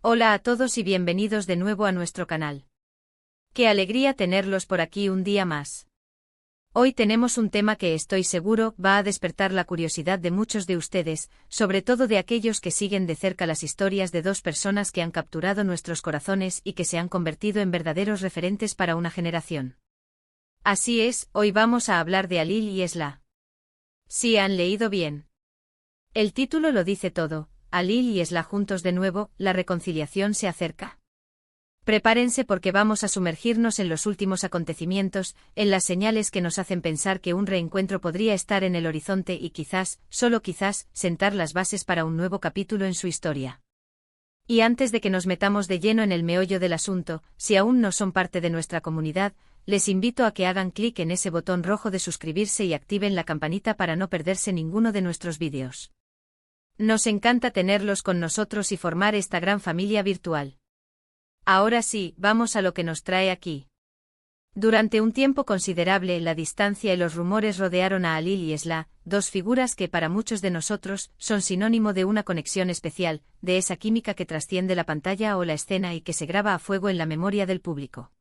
Hola a todos y bienvenidos de nuevo a nuestro canal. Qué alegría tenerlos por aquí un día más. Hoy tenemos un tema que estoy seguro va a despertar la curiosidad de muchos de ustedes, sobre todo de aquellos que siguen de cerca las historias de dos personas que han capturado nuestros corazones y que se han convertido en verdaderos referentes para una generación. Así es, hoy vamos a hablar de Alil y Esla. Sí, han leído bien. El título lo dice todo. Alil y Esla juntos de nuevo, la reconciliación se acerca. Prepárense porque vamos a sumergirnos en los últimos acontecimientos, en las señales que nos hacen pensar que un reencuentro podría estar en el horizonte y quizás, solo quizás, sentar las bases para un nuevo capítulo en su historia. Y antes de que nos metamos de lleno en el meollo del asunto, si aún no son parte de nuestra comunidad, les invito a que hagan clic en ese botón rojo de suscribirse y activen la campanita para no perderse ninguno de nuestros vídeos. Nos encanta tenerlos con nosotros y formar esta gran familia virtual. Ahora sí, vamos a lo que nos trae aquí. Durante un tiempo considerable, la distancia y los rumores rodearon a Alil y Esla, dos figuras que para muchos de nosotros son sinónimo de una conexión especial, de esa química que trasciende la pantalla o la escena y que se graba a fuego en la memoria del público.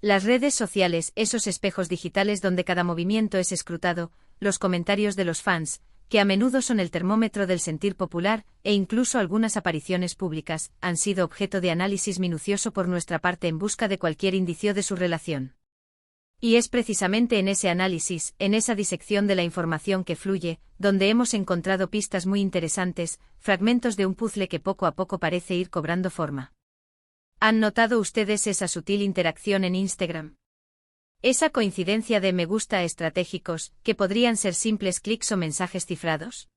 Las redes sociales, esos espejos digitales donde cada movimiento es escrutado, los comentarios de los fans, que a menudo son el termómetro del sentir popular, e incluso algunas apariciones públicas, han sido objeto de análisis minucioso por nuestra parte en busca de cualquier indicio de su relación. Y es precisamente en ese análisis, en esa disección de la información que fluye, donde hemos encontrado pistas muy interesantes, fragmentos de un puzzle que poco a poco parece ir cobrando forma. ¿Han notado ustedes esa sutil interacción en Instagram? Esa coincidencia de me gusta estratégicos, que podrían ser simples clics o mensajes cifrados.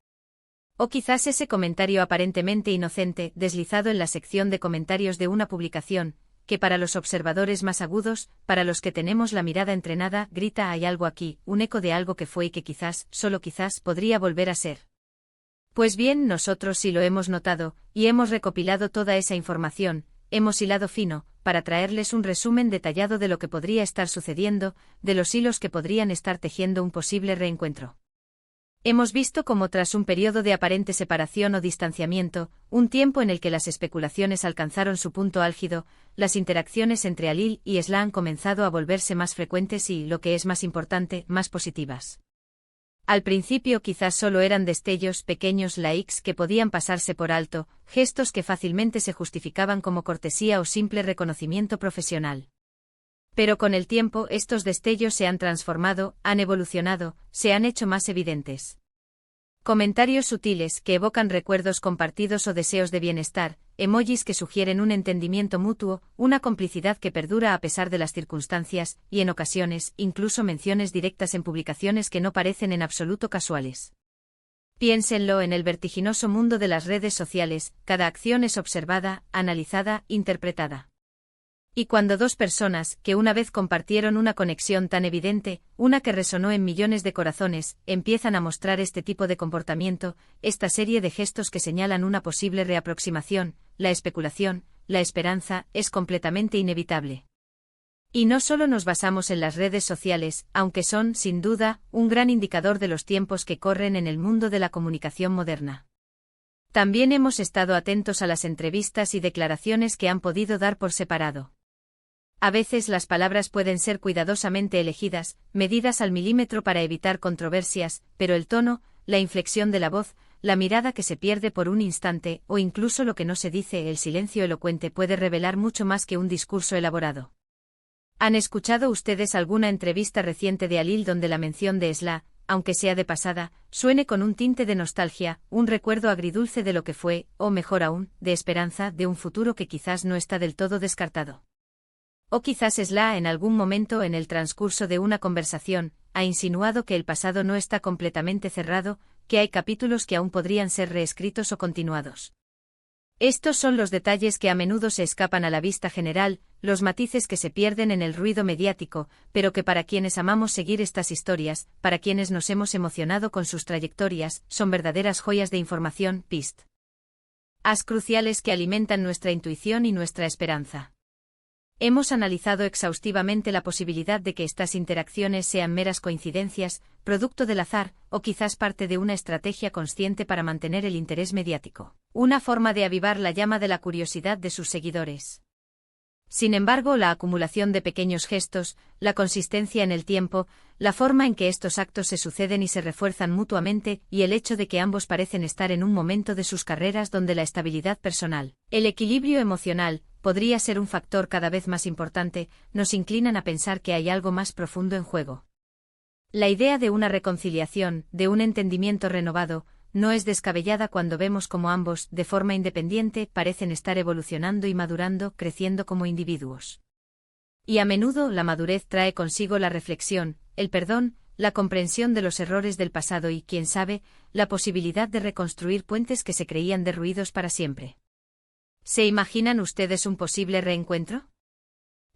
O quizás ese comentario aparentemente inocente, deslizado en la sección de comentarios de una publicación, que para los observadores más agudos, para los que tenemos la mirada entrenada, grita hay algo aquí, un eco de algo que fue y que quizás, solo quizás, podría volver a ser. Pues bien, nosotros sí lo hemos notado, y hemos recopilado toda esa información, hemos hilado fino, para traerles un resumen detallado de lo que podría estar sucediendo, de los hilos que podrían estar tejiendo un posible reencuentro. Hemos visto cómo tras un periodo de aparente separación o distanciamiento, un tiempo en el que las especulaciones alcanzaron su punto álgido, las interacciones entre Alil y Esla han comenzado a volverse más frecuentes y, lo que es más importante, más positivas. Al principio quizás solo eran destellos, pequeños likes que podían pasarse por alto, gestos que fácilmente se justificaban como cortesía o simple reconocimiento profesional. Pero con el tiempo estos destellos se han transformado, han evolucionado, se han hecho más evidentes. Comentarios sutiles que evocan recuerdos compartidos o deseos de bienestar, emojis que sugieren un entendimiento mutuo, una complicidad que perdura a pesar de las circunstancias, y en ocasiones, incluso menciones directas en publicaciones que no parecen en absoluto casuales. Piénsenlo en el vertiginoso mundo de las redes sociales, cada acción es observada, analizada, interpretada. Y cuando dos personas, que una vez compartieron una conexión tan evidente, una que resonó en millones de corazones, empiezan a mostrar este tipo de comportamiento, esta serie de gestos que señalan una posible reaproximación, la especulación, la esperanza, es completamente inevitable. Y no solo nos basamos en las redes sociales, aunque son, sin duda, un gran indicador de los tiempos que corren en el mundo de la comunicación moderna. También hemos estado atentos a las entrevistas y declaraciones que han podido dar por separado. A veces las palabras pueden ser cuidadosamente elegidas, medidas al milímetro para evitar controversias, pero el tono, la inflexión de la voz, la mirada que se pierde por un instante, o incluso lo que no se dice, el silencio elocuente puede revelar mucho más que un discurso elaborado. ¿Han escuchado ustedes alguna entrevista reciente de Alil donde la mención de Esla, aunque sea de pasada, suene con un tinte de nostalgia, un recuerdo agridulce de lo que fue, o mejor aún, de esperanza de un futuro que quizás no está del todo descartado? O quizás Esla en algún momento en el transcurso de una conversación, ha insinuado que el pasado no está completamente cerrado, que hay capítulos que aún podrían ser reescritos o continuados. Estos son los detalles que a menudo se escapan a la vista general, los matices que se pierden en el ruido mediático, pero que para quienes amamos seguir estas historias, para quienes nos hemos emocionado con sus trayectorias, son verdaderas joyas de información, pistas cruciales que alimentan nuestra intuición y nuestra esperanza. Hemos analizado exhaustivamente la posibilidad de que estas interacciones sean meras coincidencias, producto del azar, o quizás parte de una estrategia consciente para mantener el interés mediático, una forma de avivar la llama de la curiosidad de sus seguidores. Sin embargo, la acumulación de pequeños gestos, la consistencia en el tiempo, la forma en que estos actos se suceden y se refuerzan mutuamente, y el hecho de que ambos parecen estar en un momento de sus carreras donde la estabilidad personal, el equilibrio emocional, podría ser un factor cada vez más importante, nos inclinan a pensar que hay algo más profundo en juego. La idea de una reconciliación, de un entendimiento renovado, no es descabellada cuando vemos cómo ambos, de forma independiente, parecen estar evolucionando y madurando, creciendo como individuos. Y a menudo la madurez trae consigo la reflexión, el perdón, la comprensión de los errores del pasado y, quién sabe, la posibilidad de reconstruir puentes que se creían derruidos para siempre. ¿Se imaginan ustedes un posible reencuentro?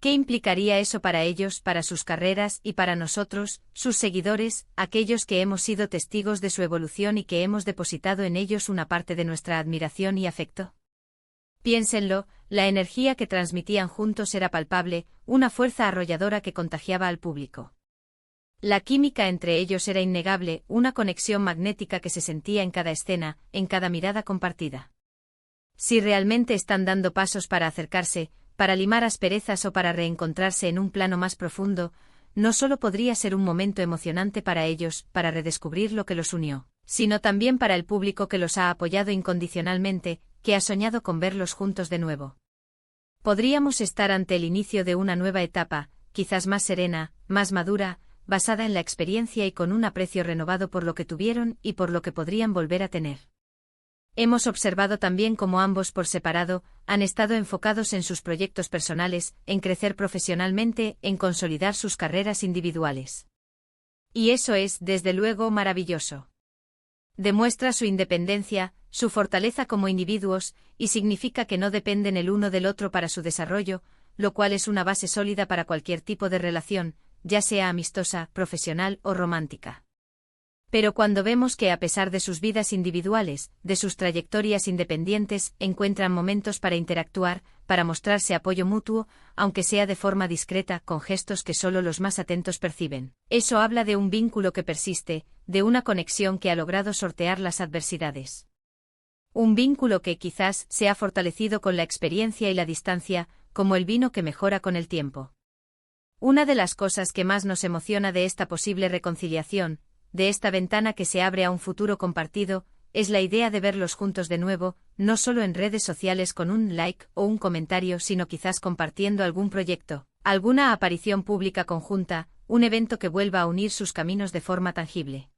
¿Qué implicaría eso para ellos, para sus carreras y para nosotros, sus seguidores, aquellos que hemos sido testigos de su evolución y que hemos depositado en ellos una parte de nuestra admiración y afecto? Piénsenlo, la energía que transmitían juntos era palpable, una fuerza arrolladora que contagiaba al público. La química entre ellos era innegable, una conexión magnética que se sentía en cada escena, en cada mirada compartida. Si realmente están dando pasos para acercarse, para limar asperezas o para reencontrarse en un plano más profundo, no solo podría ser un momento emocionante para ellos, para redescubrir lo que los unió, sino también para el público que los ha apoyado incondicionalmente, que ha soñado con verlos juntos de nuevo. Podríamos estar ante el inicio de una nueva etapa, quizás más serena, más madura, basada en la experiencia y con un aprecio renovado por lo que tuvieron y por lo que podrían volver a tener. Hemos observado también cómo ambos por separado han estado enfocados en sus proyectos personales, en crecer profesionalmente, en consolidar sus carreras individuales. Y eso es, desde luego, maravilloso. Demuestra su independencia, su fortaleza como individuos, y significa que no dependen el uno del otro para su desarrollo, lo cual es una base sólida para cualquier tipo de relación, ya sea amistosa, profesional o romántica. Pero cuando vemos que a pesar de sus vidas individuales, de sus trayectorias independientes, encuentran momentos para interactuar, para mostrarse apoyo mutuo, aunque sea de forma discreta, con gestos que solo los más atentos perciben, eso habla de un vínculo que persiste, de una conexión que ha logrado sortear las adversidades. Un vínculo que quizás se ha fortalecido con la experiencia y la distancia, como el vino que mejora con el tiempo. Una de las cosas que más nos emociona de esta posible reconciliación, de esta ventana que se abre a un futuro compartido, es la idea de verlos juntos de nuevo, no solo en redes sociales con un like o un comentario, sino quizás compartiendo algún proyecto, alguna aparición pública conjunta, un evento que vuelva a unir sus caminos de forma tangible.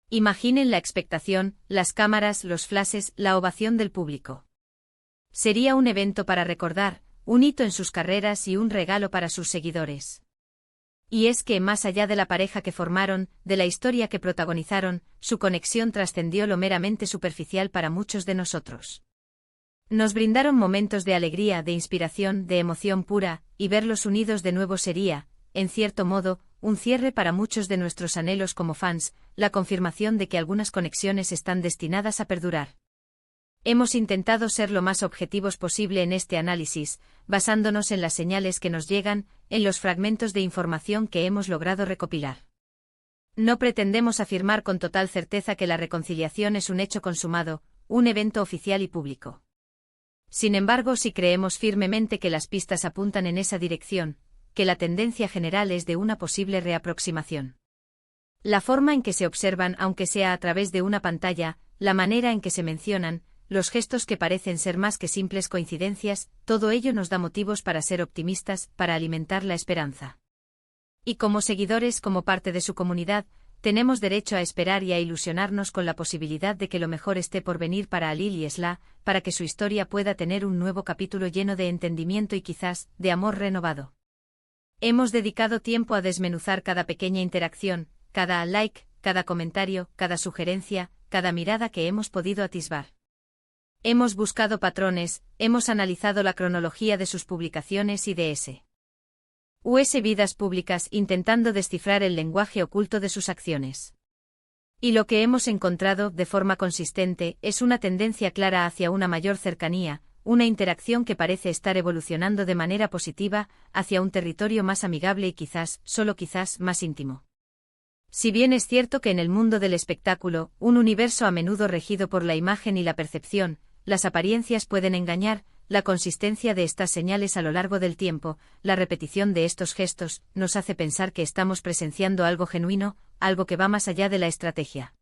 Imaginen la expectación, las cámaras, los flashes, la ovación del público. Sería un evento para recordar, un hito en sus carreras y un regalo para sus seguidores. Y es que, más allá de la pareja que formaron, de la historia que protagonizaron, su conexión trascendió lo meramente superficial para muchos de nosotros. Nos brindaron momentos de alegría, de inspiración, de emoción pura, y verlos unidos de nuevo sería, en cierto modo, un cierre para muchos de nuestros anhelos como fans, la confirmación de que algunas conexiones están destinadas a perdurar. Hemos intentado ser lo más objetivos posible en este análisis, basándonos en las señales que nos llegan, en los fragmentos de información que hemos logrado recopilar. No pretendemos afirmar con total certeza que la reconciliación es un hecho consumado, un evento oficial y público. Sin embargo, sí creemos firmemente que las pistas apuntan en esa dirección, que la tendencia general es de una posible reaproximación. La forma en que se observan, aunque sea a través de una pantalla, la manera en que se mencionan, los gestos que parecen ser más que simples coincidencias, todo ello nos da motivos para ser optimistas, para alimentar la esperanza. Y como seguidores, como parte de su comunidad, tenemos derecho a esperar y a ilusionarnos con la posibilidad de que lo mejor esté por venir para Alil y Esla, para que su historia pueda tener un nuevo capítulo lleno de entendimiento y quizás, de amor renovado. Hemos dedicado tiempo a desmenuzar cada pequeña interacción, cada like, cada comentario, cada sugerencia, cada mirada que hemos podido atisbar. Hemos buscado patrones, hemos analizado la cronología de sus publicaciones y de sus vidas públicas intentando descifrar el lenguaje oculto de sus acciones. Y lo que hemos encontrado, de forma consistente, es una tendencia clara hacia una mayor cercanía, una interacción que parece estar evolucionando de manera positiva hacia un territorio más amigable y quizás, solo quizás, más íntimo. Si bien es cierto que en el mundo del espectáculo, un universo a menudo regido por la imagen y la percepción, las apariencias pueden engañar, la consistencia de estas señales a lo largo del tiempo, la repetición de estos gestos, nos hace pensar que estamos presenciando algo genuino, algo que va más allá de la estrategia.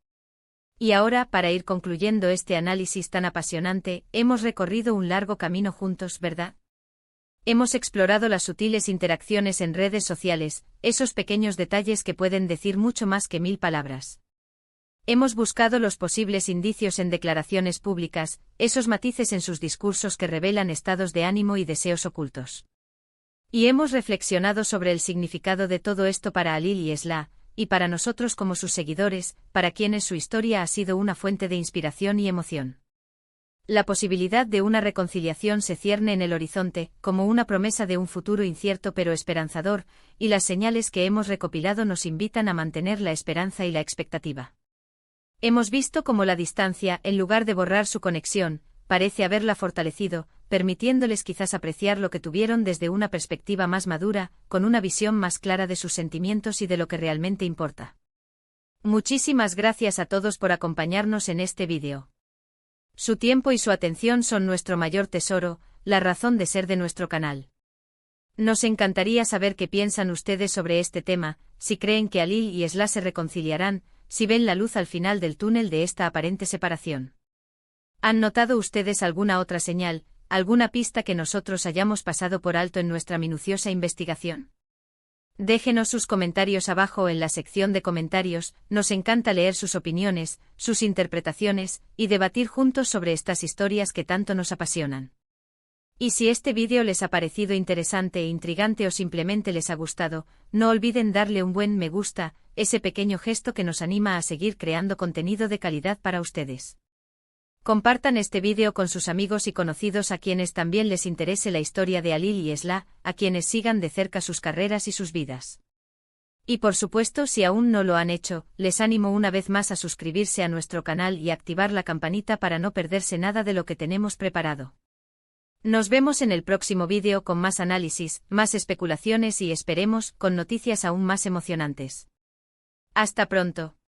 Y ahora, para ir concluyendo este análisis tan apasionante, hemos recorrido un largo camino juntos, ¿verdad? Hemos explorado las sutiles interacciones en redes sociales, esos pequeños detalles que pueden decir mucho más que 1000 palabras. Hemos buscado los posibles indicios en declaraciones públicas, esos matices en sus discursos que revelan estados de ánimo y deseos ocultos. Y hemos reflexionado sobre el significado de todo esto para Alil y Esla, y para nosotros como sus seguidores, para quienes su historia ha sido una fuente de inspiración y emoción. La posibilidad de una reconciliación se cierne en el horizonte, como una promesa de un futuro incierto pero esperanzador, y las señales que hemos recopilado nos invitan a mantener la esperanza y la expectativa. Hemos visto cómo la distancia, en lugar de borrar su conexión, parece haberla fortalecido, permitiéndoles quizás apreciar lo que tuvieron desde una perspectiva más madura, con una visión más clara de sus sentimientos y de lo que realmente importa. Muchísimas gracias a todos por acompañarnos en este vídeo. Su tiempo y su atención son nuestro mayor tesoro, la razón de ser de nuestro canal. Nos encantaría saber qué piensan ustedes sobre este tema, si creen que Alil y Esla se reconciliarán, si ven la luz al final del túnel de esta aparente separación. ¿Han notado ustedes alguna otra señal, alguna pista que nosotros hayamos pasado por alto en nuestra minuciosa investigación? Déjenos sus comentarios abajo en la sección de comentarios, nos encanta leer sus opiniones, sus interpretaciones, y debatir juntos sobre estas historias que tanto nos apasionan. Y si este vídeo les ha parecido interesante e intrigante o simplemente les ha gustado, no olviden darle un buen me gusta, ese pequeño gesto que nos anima a seguir creando contenido de calidad para ustedes. Compartan este vídeo con sus amigos y conocidos a quienes también les interese la historia de Alil y Esla, a quienes sigan de cerca sus carreras y sus vidas. Y por supuesto, si aún no lo han hecho, les animo una vez más a suscribirse a nuestro canal y activar la campanita para no perderse nada de lo que tenemos preparado. Nos vemos en el próximo vídeo con más análisis, más especulaciones y esperemos, con noticias aún más emocionantes. Hasta pronto.